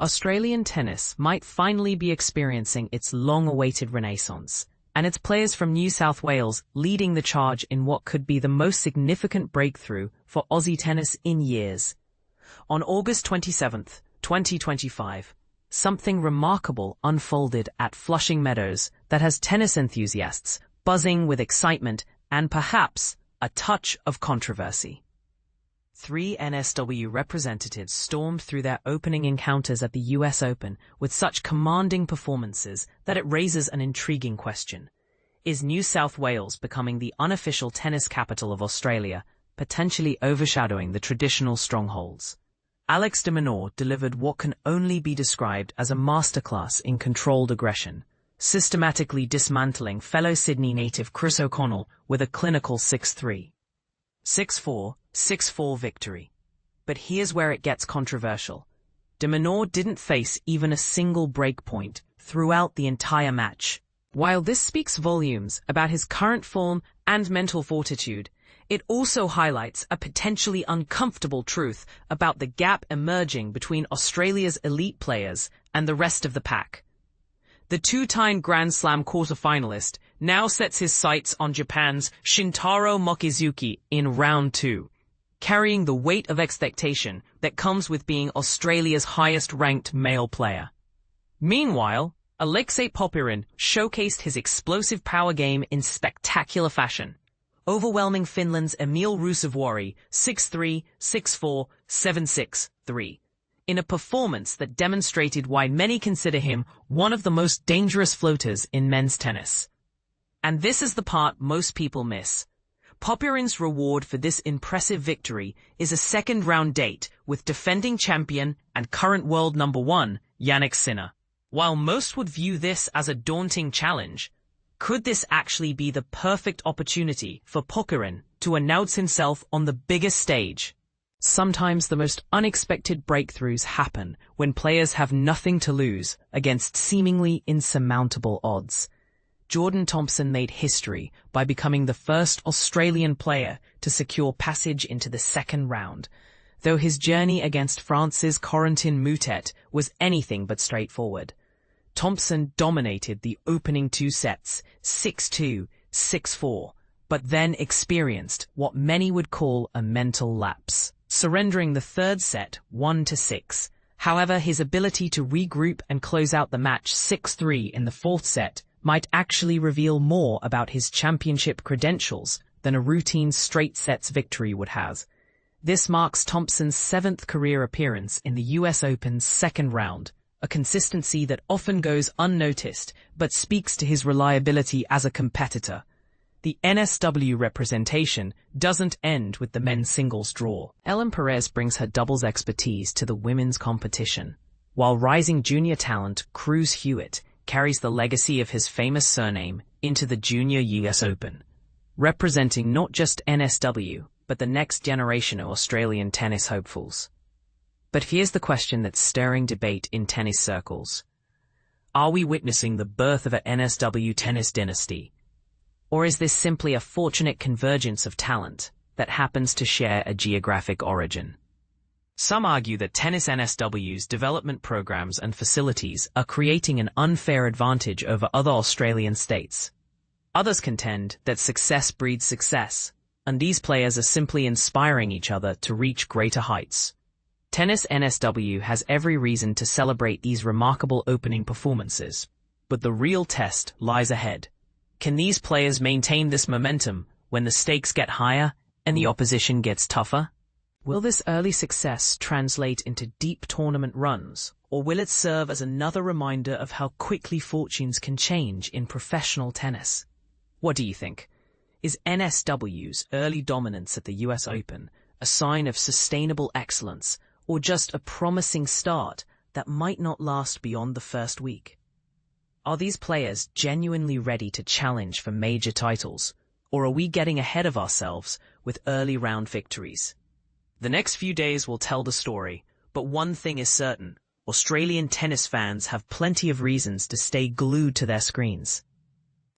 Australian tennis might finally be experiencing its long-awaited renaissance, and its players from New South Wales leading the charge in what could be the most significant breakthrough for Aussie tennis in years. On August 27, 2025, something remarkable unfolded at Flushing Meadows that has tennis enthusiasts buzzing with excitement and perhaps a touch of controversy. 3 NSW representatives stormed through their opening encounters at the US Open with such commanding performances that it raises an intriguing question. Is New South Wales becoming the unofficial tennis capital of Australia, potentially overshadowing the traditional strongholds? Alex de Minaur delivered what can only be described as a masterclass in controlled aggression, systematically dismantling fellow Sydney native Chris O'Connell with a clinical 6-3. 6-4, 6-4 victory. But here's where it gets controversial. De Minaur didn't face even a single break point throughout the entire match. While this speaks volumes about his current form and mental fortitude, it also highlights a potentially uncomfortable truth about the gap emerging between Australia's elite players and the rest of the pack. The two-time Grand Slam quarter-finalist now sets his sights on Japan's Shintaro Mochizuki in round 2, carrying the weight of expectation that comes with being Australia's highest-ranked male player. Meanwhile, Alexei Popyrin showcased his explosive power game in spectacular fashion, overwhelming Finland's Emil Ruusuvuori 6-3, 6-4, 7-6, 3. in a performance that demonstrated why many consider him one of the most dangerous floaters in men's tennis. And this is the part most people miss. Popyrin's reward for this impressive victory is a second-round date with defending champion and current world number 1, Jannik Sinner. While most would view this as a daunting challenge, could this actually be the perfect opportunity for Popyrin to announce himself on the biggest stage? Sometimes the most unexpected breakthroughs happen when players have nothing to lose against seemingly insurmountable odds. Jordan Thompson made history by becoming the first Australian player to secure passage into the second round, though his journey against France's Corentin Moutet was anything but straightforward. Thompson dominated the opening 2 sets, 6-2, 6-4, but then experienced what many would call a mental lapse, surrendering the third set 1-6. However, his ability to regroup and close out the match 6-3 in the 4th set might actually reveal more about his championship credentials than a routine straight sets victory would have. This marks Thompson's 7th career appearance in the US Open's second round, a consistency that often goes unnoticed but speaks to his reliability as a competitor. The NSW representation doesn't end with the men's singles draw. Ellen Perez brings her doubles expertise to the women's competition, while rising junior talent Cruz Hewitt carries the legacy of his famous surname into the Junior US Open, representing not just NSW, but the next generation of Australian tennis hopefuls. But here's the question that's stirring debate in tennis circles. Are we witnessing the birth of an NSW tennis dynasty? Or is this simply a fortunate convergence of talent that happens to share a geographic origin? Some argue that tennis NSW's development programs and facilities are creating an unfair advantage over other Australian states. Others contend that success breeds success, and these players are simply inspiring each other to reach greater heights. Tennis NSW has every reason to celebrate these remarkable opening performances, but the real test lies ahead. Can these players maintain this momentum when the stakes get higher and the opposition gets tougher? Will this early success translate into deep tournament runs, or will it serve as another reminder of how quickly fortunes can change in professional tennis? What do you think? Is NSW's early dominance at the US Open a sign of sustainable excellence, or just a promising start that might not last beyond the first week? Are these players genuinely ready to challenge for major titles, or are we getting ahead of ourselves with early round victories? The next few days will tell the story, but one thing is certain: Australian tennis fans have plenty of reasons to stay glued to their screens.